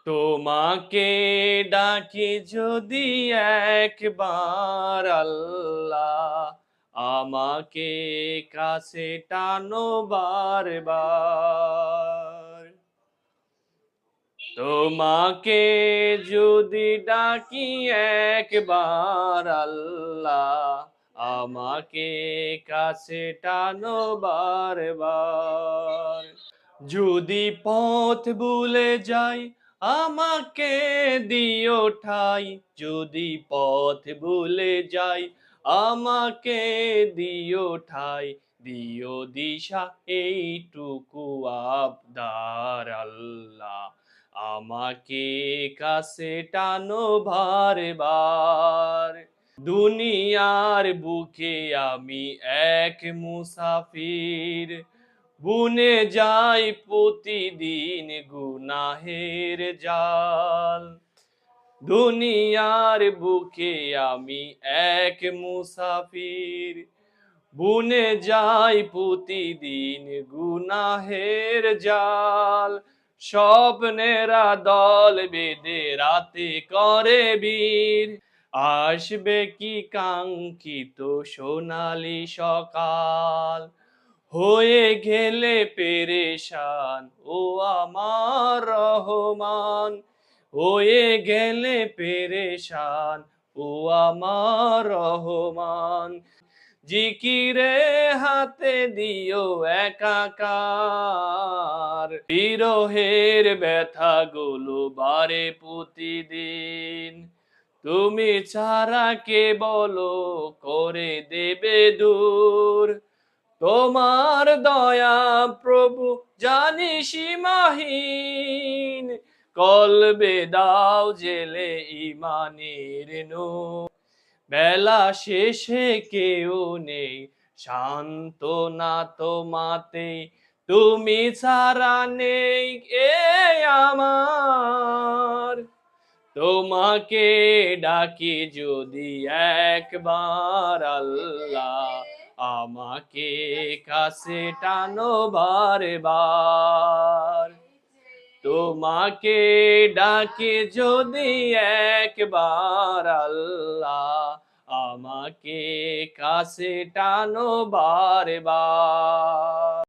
তোমাকে ডাকি যদি একবার আল্লাহ, আমাকে কাছে টানো বারবার। তোমাকে যদি ডাকি একবার আল্লাহ, আমাকে কাছে টানো বারবার। যদি পথ ভুলে যাই আমাকে দিও ঠাই, যদি পথ ভুলে যাই আমাকে দিও ঠাই, দিও দিশা এইটুকু আবদার আল্লাহ, আমাকে কাছে টানো বারবার। দুনিয়ার বুকে আমি এক মুসাফির, বুনে যাই প্রতিদিন গুনাহের জাল। দুনিয়ার বুকে আমি এক মুসাফির, বুনে যাই প্রতিদিন গুনাহের জাল। স্বপ্নেরা দল বেঁধে রাতে করে বীর, আসবে কি কাঙ্ক্ষিত সোনালি সকাল, হয়ে গেলে পেরেশান ও আমার রহমান, হয়ে গেলে পেরেশান ও আমার রহমান। জিকিরে হাতে দিও একাকার, বিরহের ব্যথাগুলো বারে প্রতিদিন। তুমি ছাড়া কে বলো করে দেবে দূর, তোমার দয়া প্রভু জানি সীমাহীন, কলবে দাও জেলে ইমানের নূর। বেলা শেষে কেউ নেই সান্ত্বনা তোমাতে, তুমি ছাড়া নেই এ আমার। তোমাকে ডাকি যদি একবার আল্লাহ, আমাকে কাছে টানো বারবার। তোমাকে ডাকি যদি একবার আল্লাহ, আমাকে কাছে টানো বারবার।